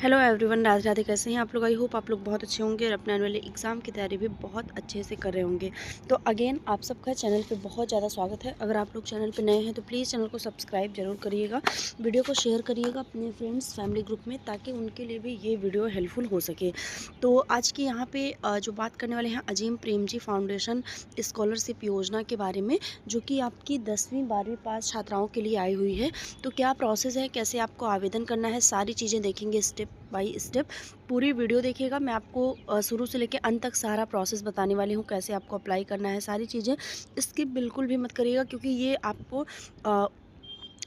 Hello everyone, Radhe Radhe. कैसे हैं आप लोग? आई होप आप लोग बहुत अच्छे होंगे और अपने आने वाले एग्ज़ाम की तैयारी भी बहुत अच्छे से कर रहे होंगे। तो अगेन आप सबका चैनल पे बहुत ज़्यादा स्वागत है। अगर आप लोग चैनल पे नए हैं तो प्लीज़ चैनल को सब्सक्राइब ज़रूर करिएगा, वीडियो को शेयर करिएगा अपने फ्रेंड्स फैमिली ग्रुप में, ताकि उनके लिए भी ये वीडियो हेल्पफुल हो सके। तो आज की यहाँ पे जो बात करने वाले हैं अजीम प्रेमजी फाउंडेशन स्कॉलरशिप योजना के बारे में, जो कि आपकी 10वीं 12वीं पास छात्राओं के लिए आई हुई है। तो क्या प्रोसेस है, कैसे आपको आवेदन करना है, सारी चीज़ें देखेंगे स्टेप बाय स्टेप। पूरी वीडियो देखिएगा। मैं आपको शुरू से लेकर अंत तक सारा प्रोसेस बताने वाली हूँ, कैसे आपको अप्लाई करना है, सारी चीज़ें। स्किप बिल्कुल भी मत करिएगा, क्योंकि ये आपको अ,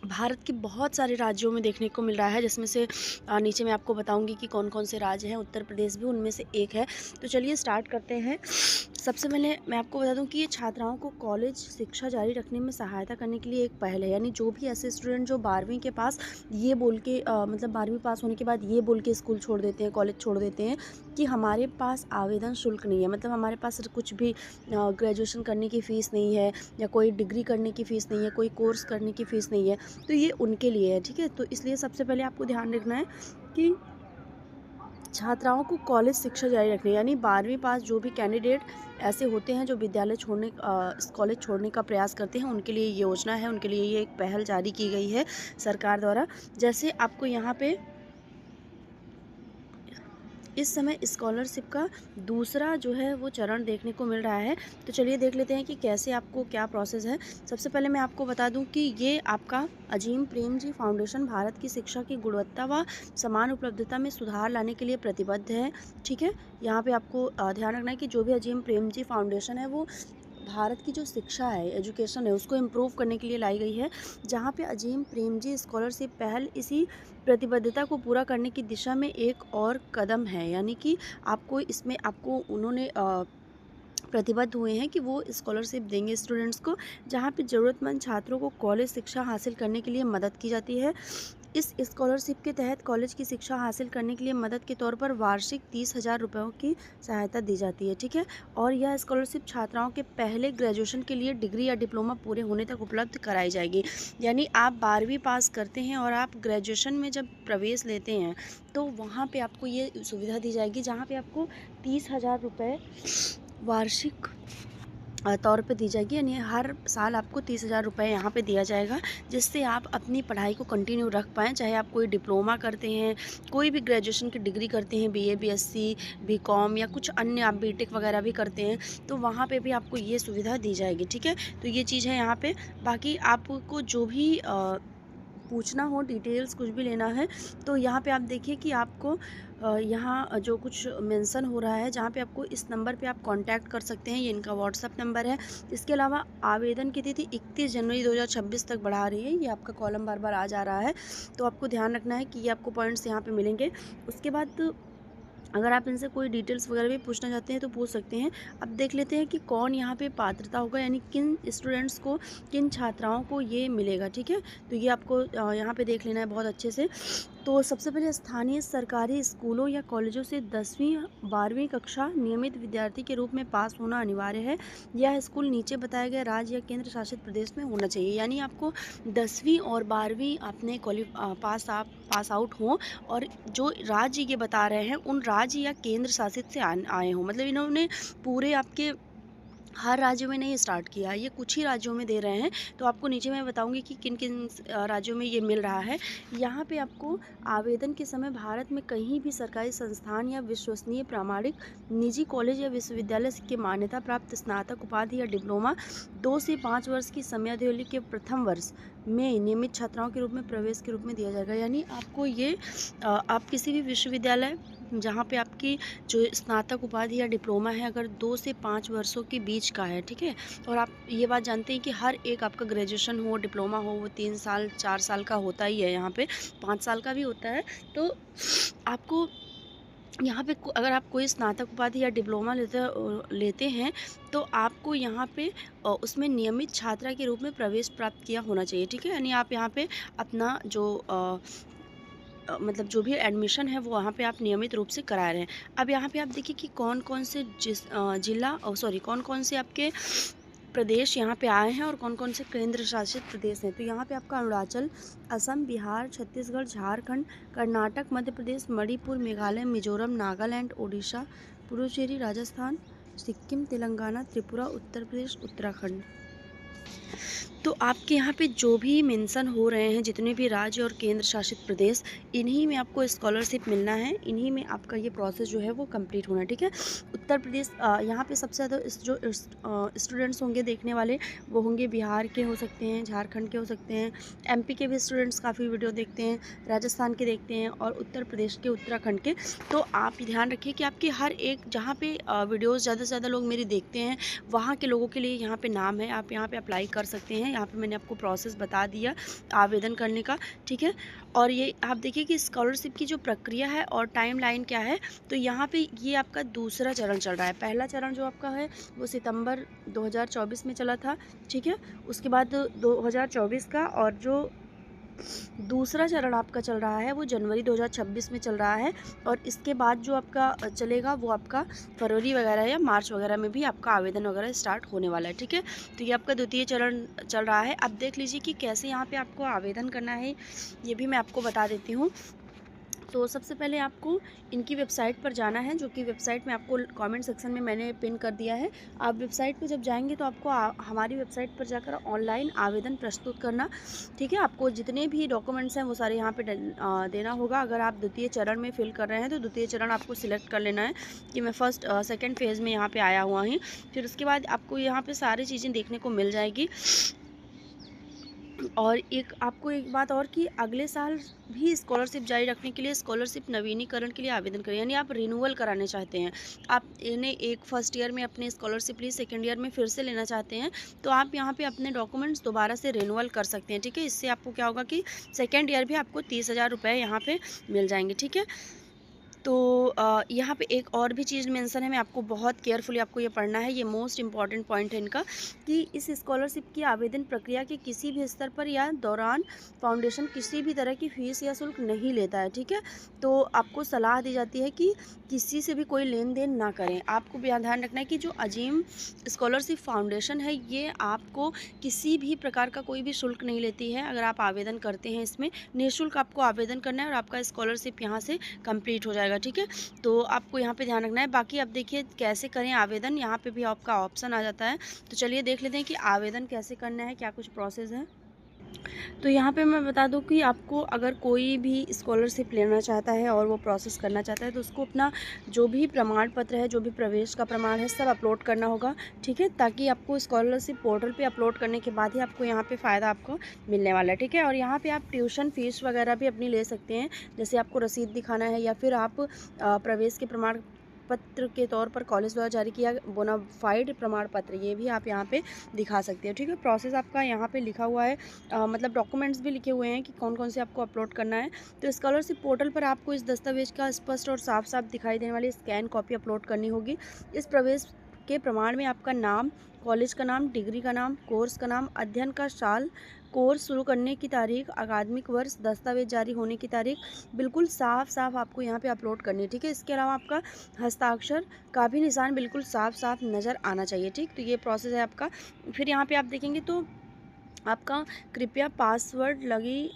भारत के बहुत सारे राज्यों में देखने को मिल रहा है, जिसमें से नीचे मैं आपको बताऊंगी कि कौन कौन से राज्य हैं। उत्तर प्रदेश भी उनमें से एक है। तो चलिए स्टार्ट करते हैं। सबसे पहले मैं आपको बता दूं कि ये छात्राओं को कॉलेज शिक्षा जारी रखने में सहायता करने के लिए एक पहल है। यानी जो भी ऐसे स्टूडेंट जो 12वीं के पास ये बोल के मतलब 12वीं पास होने के बाद ये बोल के स्कूल छोड़ देते हैं, कॉलेज छोड़ देते हैं कि हमारे पास आवेदन शुल्क नहीं है, मतलब हमारे पास कुछ भी ग्रेजुएशन करने की फ़ीस नहीं है, या कोई डिग्री करने की फ़ीस नहीं है, कोई कोर्स करने की फ़ीस नहीं है, तो ये उनके लिए है। ठीक है, तो इसलिए सबसे पहले आपको ध्यान रखना है कि छात्राओं को कॉलेज शिक्षा जारी रखनी है। यानी 12वीं पास जो भी कैंडिडेट ऐसे होते हैं जो विद्यालय छोड़ने कॉलेज छोड़ने का प्रयास करते हैं, उनके लिए ये योजना है, उनके लिए ये एक पहल जारी की गई है सरकार द्वारा। जैसे आपको यहाँ पे इस समय स्कॉलरशिप का दूसरा जो है वो चरण देखने को मिल रहा है। तो चलिए देख लेते हैं कि कैसे आपको क्या प्रोसेस है। सबसे पहले मैं आपको बता दूं कि ये आपका अजीम प्रेमजी फाउंडेशन भारत की शिक्षा की गुणवत्ता व समान उपलब्धता में सुधार लाने के लिए प्रतिबद्ध है। ठीक है, यहाँ पे आपको ध्यान रखना है कि जो भी अजीम प्रेमजी फाउंडेशन है वो भारत की जो शिक्षा है, एजुकेशन है, उसको इम्प्रूव करने के लिए लाई गई है। जहाँ पे अजीम प्रेमजी स्कॉलरशिप पहल इसी प्रतिबद्धता को पूरा करने की दिशा में एक और कदम है। यानी कि आपको इसमें आपको उन्होंने प्रतिबद्ध हुए हैं कि वो स्कॉलरशिप देंगे स्टूडेंट्स को, जहाँ पे ज़रूरतमंद छात्रों को कॉलेज शिक्षा हासिल करने के लिए मदद की जाती है। इस स्कॉलरशिप के तहत कॉलेज की शिक्षा हासिल करने के लिए मदद के तौर पर वार्षिक 30,000 रुपयों की सहायता दी जाती है। ठीक है, और यह स्कॉलरशिप छात्राओं के पहले ग्रेजुएशन के लिए डिग्री या डिप्लोमा पूरे होने तक उपलब्ध कराई जाएगी। यानी आप 12वीं पास करते हैं और आप ग्रेजुएशन में जब प्रवेश लेते हैं, तो वहाँ पे आपको ये सुविधा दी जाएगी, जहाँ पे आपको 30,000 रुपये वार्षिक तौर पे दी जाएगी। यानी हर साल आपको 30,000 रुपये यहाँ पे दिया जाएगा, जिससे आप अपनी पढ़ाई को कंटिन्यू रख पाएँ। चाहे आप कोई डिप्लोमा करते हैं, कोई भी ग्रेजुएशन की डिग्री करते हैं, बीए, बीएससी, बीकॉम या कुछ अन्य आप बीटेक वगैरह भी करते हैं, तो वहाँ पे भी आपको ये सुविधा दी जाएगी। ठीक है, तो ये चीज़ है यहाँ पे। बाकी आपको जो भी पूछना हो, डिटेल्स कुछ भी लेना है, तो यहाँ पे आप देखिए कि आपको यहाँ जो कुछ मेंशन हो रहा है, जहाँ पे आपको इस नंबर पे आप कांटेक्ट कर सकते हैं। ये इनका व्हाट्सअप नंबर है। इसके अलावा आवेदन की तिथि 31 जनवरी 2026 तक बढ़ा रही है। ये आपका कॉलम बार बार आ जा रहा है, तो आपको ध्यान रखना है कि ये आपको पॉइंट्स यहाँ पे मिलेंगे। उसके बाद अगर आप इनसे कोई डिटेल्स वगैरह भी पूछना चाहते हैं तो पूछ सकते हैं। अब देख लेते हैं कि कौन यहाँ पे पात्रता होगा, यानी किन स्टूडेंट्स को, किन छात्राओं को ये मिलेगा। ठीक है, तो ये आपको यहाँ पे देख लेना है बहुत अच्छे से। तो सबसे पहले स्थानीय सरकारी स्कूलों या कॉलेजों से 10वीं 12वीं कक्षा नियमित विद्यार्थी के रूप में पास होना अनिवार्य है। यह स्कूल नीचे बताए गए राज्य या केंद्र शासित प्रदेश में होना चाहिए। यानी आपको 10वीं और 12वीं अपने पास आउट हों, और जो राज्य ये बता रहे हैं उन राज्य या केंद्र शासित से आए हों। मतलब इन्होंने पूरे आपके हर राज्यों में नहीं स्टार्ट किया, ये कुछ ही राज्यों में दे रहे हैं। तो आपको नीचे मैं बताऊंगी कि किन किन राज्यों में ये मिल रहा है। यहाँ पे आपको आवेदन के समय भारत में कहीं भी सरकारी संस्थान या विश्वसनीय प्रामाणिक निजी कॉलेज या विश्वविद्यालय के मान्यता प्राप्त स्नातक उपाधि या डिप्लोमा 2 से 5 वर्ष की समयावधि के प्रथम वर्ष में नियमित छात्राओं के रूप में प्रवेश के रूप में दिया जाएगा। यानी आपको ये आप किसी भी विश्वविद्यालय जहाँ पे आपकी जो स्नातक उपाधि या डिप्लोमा है, अगर 2 से 5 वर्षों के बीच का है, ठीक है, और आप ये बात जानते हैं कि हर एक आपका ग्रेजुएशन हो, डिप्लोमा हो, वो 3 साल 4 साल का होता ही है, यहाँ पे 5 साल का भी होता है। तो आपको यहाँ पे अगर आप कोई स्नातक उपाधि या डिप्लोमा लेते हैं, तो आपको यहाँ पे उसमें नियमित छात्रा के रूप में प्रवेश प्राप्त किया होना चाहिए। ठीक है, यानी आप यहाँ पे अपना जो मतलब जो भी एडमिशन है वो वहाँ पे आप नियमित रूप से करा रहे हैं। अब यहाँ पे आप देखिए कि कौन कौन से जिला कौन कौन से आपके प्रदेश यहाँ पे आए हैं और कौन कौन से केंद्र शासित प्रदेश हैं। तो यहाँ पे आपका अरुणाचल, असम, बिहार, छत्तीसगढ़, झारखंड, कर्नाटक, मध्य प्रदेश, मणिपुर, मेघालय, मिजोरम, नागालैंड, ओडिशा, पुडुचेरी, राजस्थान, सिक्किम, तेलंगाना, त्रिपुरा, उत्तर प्रदेश, उत्तराखंड। तो आपके यहाँ पे जो भी मेंशन हो रहे हैं, जितने भी राज्य और केंद्र शासित प्रदेश, इन्हीं में आपको स्कॉलरशिप मिलना है, इन्हीं में आपका ये प्रोसेस जो है वो कंप्लीट होना है, ठीक है। उत्तर प्रदेश, यहाँ पे सबसे ज़्यादा जो स्टूडेंट्स होंगे देखने वाले, वो होंगे बिहार के हो सकते हैं, झारखंड के हो सकते हैं, एमपी के भी स्टूडेंट्स काफ़ी वीडियो देखते हैं, राजस्थान के देखते हैं और उत्तर प्रदेश के, उत्तराखंड के। तो आप ध्यान रखिए कि आपके हर एक जहाँ पे वीडियोज़ ज़्यादा से ज़्यादा लोग मेरी देखते हैं, वहाँ के लोगों के लिए यहाँ पे नाम है, आप यहाँ पे अप्लाई कर सकते हैं। यहाँ पे मैंने आपको प्रोसेस बता दिया आवेदन करने का, ठीक है। और ये आप देखिए कि स्कॉलरशिप की जो प्रक्रिया है और टाइमलाइन क्या है। तो यहाँ पे ये आपका दूसरा चरण चल रहा है। पहला चरण जो आपका है वो सितंबर 2024 में चला था, ठीक है। उसके बाद 2024 का, और जो दूसरा चरण आपका चल रहा है वो जनवरी 2026 में चल रहा है। और इसके बाद जो आपका चलेगा वो आपका फरवरी वगैरह या मार्च वगैरह में भी आपका आवेदन वगैरह स्टार्ट होने वाला है, ठीक है। तो ये आपका द्वितीय चरण चल रहा है। अब देख लीजिए कि कैसे यहाँ पे आपको आवेदन करना है, ये भी मैं आपको बता देती हूँ। तो सबसे पहले आपको इनकी वेबसाइट पर जाना है, जो कि वेबसाइट में आपको कमेंट सेक्शन में मैंने पिन कर दिया है। आप वेबसाइट पर जब जाएंगे तो आपको हमारी वेबसाइट पर जाकर ऑनलाइन आवेदन प्रस्तुत करना, ठीक है। आपको जितने भी डॉक्यूमेंट्स हैं वो सारे यहाँ पे देना होगा। अगर आप द्वितीय चरण में फिल कर रहे हैं तो द्वितीय चरण आपको सिलेक्ट कर लेना है कि मैं फर्स्ट सेकेंड फेज़ में यहाँ पर आया हुआ हूँ। फिर उसके बाद आपको यहाँ पर सारी चीज़ें देखने को मिल जाएगी। और आपको एक बात और कि अगले साल भी स्कॉलरशिप जारी रखने के लिए स्कॉलरशिप नवीनीकरण के लिए आवेदन करें, यानी आप रिन्यूअल कराने चाहते हैं, आप इन्हें एक फर्स्ट ईयर में अपने स्कॉलरशिप ली, सेकेंड ईयर में फिर से लेना चाहते हैं, तो आप यहाँ पे अपने डॉक्यूमेंट्स दोबारा से रिन्यूअल कर सकते हैं, ठीक है। इससे आपको क्या होगा कि सेकेंड ईयर भी आपको 30,000 रुपये यहाँ पर मिल जाएंगे, ठीक है। तो यहाँ पे एक और भी चीज़ मेंशन है, मैं आपको बहुत केयरफुली आपको ये पढ़ना है, ये मोस्ट इम्पॉर्टेंट पॉइंट है इनका, कि इस स्कॉलरशिप की आवेदन प्रक्रिया के किसी भी स्तर पर या दौरान फाउंडेशन किसी भी तरह की फ़ीस या शुल्क नहीं लेता है, ठीक है। तो आपको सलाह दी जाती है कि किसी से भी कोई लेन देन ना करें। आपको ध्यान रखना है कि जो अजीम स्कॉलरशिप फाउंडेशन है, ये आपको किसी भी प्रकार का कोई भी शुल्क नहीं लेती है। अगर आप आवेदन करते हैं इसमें, निःशुल्क आपको आवेदन करना है और आपका स्कॉलरशिप यहाँ से कंप्लीट हो जाएगा, ठीक है। तो आपको यहाँ पे ध्यान रखना है। बाकी अब देखिए कैसे करें आवेदन, यहाँ पे भी आपका ऑप्शन आ जाता है। तो चलिए देख लेते हैं कि आवेदन कैसे करना है, क्या कुछ प्रोसेस है। तो यहाँ पे मैं बता दूँ कि आपको अगर कोई भी स्कॉलरशिप लेना चाहता है और वो प्रोसेस करना चाहता है, तो उसको अपना जो भी प्रमाण पत्र है, जो भी प्रवेश का प्रमाण है, सब अपलोड करना होगा, ठीक है। ताकि आपको स्कॉलरशिप पोर्टल पे अपलोड करने के बाद ही आपको यहाँ पे फ़ायदा आपको मिलने वाला है, ठीक है। और यहाँ पे आप ट्यूशन फ़ीस वगैरह भी अपनी ले सकते हैं, जैसे आपको रसीद दिखाना है या फिर आप प्रवेश के प्रमाण पत्र के तौर पर कॉलेज द्वारा जारी किया बोनाफाइड प्रमाण पत्र, ये भी आप यहाँ पे दिखा सकते हो, ठीक है। प्रोसेस आपका यहाँ पे लिखा हुआ है, मतलब डॉक्यूमेंट्स भी लिखे हुए हैं कि कौन कौन से आपको अपलोड करना है। तो स्कॉलरशिप पोर्टल पर आपको इस दस्तावेज का स्पष्ट और साफ साफ दिखाई देने वाली स्कैन कॉपी अपलोड करनी होगी। इस प्रवेश के प्रमाण में आपका नाम, कॉलेज का नाम, डिग्री का नाम, कोर्स का नाम, अध्ययन का साल, कोर्स शुरू करने की तारीख, अकादमिक वर्ष, दस्तावेज जारी होने की तारीख बिल्कुल साफ साफ आपको यहाँ पे अपलोड करनी है, ठीक है। इसके अलावा आपका हस्ताक्षर का भी निशान बिल्कुल साफ साफ नज़र आना चाहिए, ठीक। तो ये प्रोसेस है आपका। फिर यहाँ पे आप देखेंगे तो आपका कृपया पासवर्ड लगी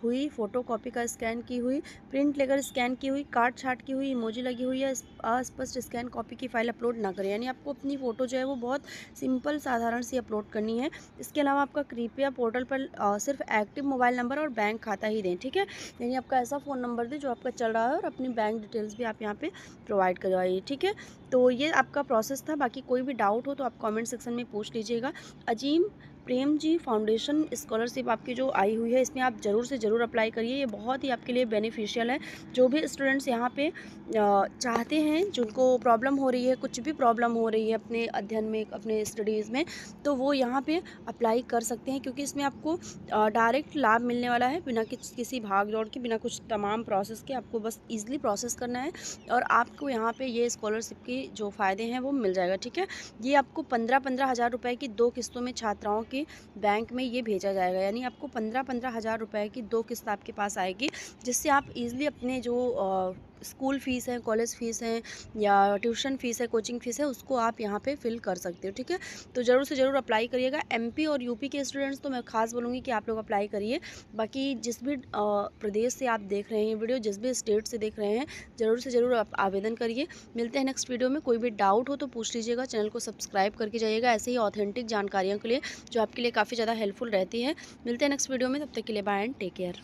हुई फ़ोटोकॉपी का स्कैन की हुई, प्रिंट लेकर स्कैन की हुई, काट छाट की हुई, इमोजी लगी हुई या अस्पष्ट स्कैन कॉपी की फ़ाइल अपलोड ना करें, यानी आपको अपनी फ़ोटो जो है वो बहुत सिंपल साधारण सी अपलोड करनी है। इसके अलावा आपका कृपया पोर्टल पर सिर्फ एक्टिव मोबाइल नंबर और बैंक खाता ही दें, ठीक है। यानी आपका ऐसा फ़ोन नंबर दें जो आपका चल रहा है और अपनी बैंक डिटेल्स भी आप यहाँ पर प्रोवाइड करवाइए, ठीक है। तो ये आपका प्रोसेस था। बाकी कोई भी डाउट हो तो आप कॉमेंट सेक्शन में पूछ लीजिएगा। अजीम प्रेम जी फाउंडेशन स्कॉलरशिप आपकी जो आई हुई है, इसमें आप ज़रूर से ज़रूर अप्लाई करिए, ये बहुत ही आपके लिए बेनिफिशियल है। जो भी स्टूडेंट्स यहाँ पे चाहते हैं, जिनको प्रॉब्लम हो रही है, कुछ भी प्रॉब्लम हो रही है अपने अध्ययन में, अपने स्टडीज़ में, तो वो यहाँ पे अप्लाई कर सकते हैं, क्योंकि इसमें आपको डायरेक्ट लाभ मिलने वाला है, बिना किसी भाग दौड़ के, बिना कुछ तमाम प्रोसेस के। आपको बस ईजिली प्रोसेस करना है और आपको यहाँ पे ये स्कॉलरशिप की जो फ़ायदे हैं वो मिल जाएगा, ठीक है। ये आपको 15-15 हज़ार रुपये की 2 किस्तों में छात्राओं के बैंक में ये भेजा जाएगा, यानी आपको 15-15 हज़ार रुपये की 2 किस्त आपके पास आएगी, जिससे आप इजीली अपने जो स्कूल फ़ीस है, कॉलेज फ़ीस है या ट्यूशन फ़ीस है, कोचिंग फ़ीस है, उसको आप यहाँ पे फ़िल कर सकते हो, ठीक है। तो ज़रूर से ज़रूर अप्लाई करिएगा। एमपी और यूपी के स्टूडेंट्स तो मैं ख़ास बोलूँगी कि आप लोग अप्लाई करिए। बाकी जिस भी प्रदेश से आप देख रहे हैं वीडियो, जिस भी स्टेट से देख रहे हैं, ज़रूर से ज़रूर आप आवेदन करिए। मिलते हैं नेक्स्ट वीडियो में। कोई भी डाउट हो तो पूछ लीजिएगा। चैनल को सब्सक्राइब करके जाइएगा ऐसे ही ऑथेंटिक जानकारियों के लिए, जो आपके लिए काफ़ी ज़्यादा हेल्पफुल रहती है। मिलते हैं नेक्स्ट वीडियो में, तब तक के लिए बाय एंड टेक केयर।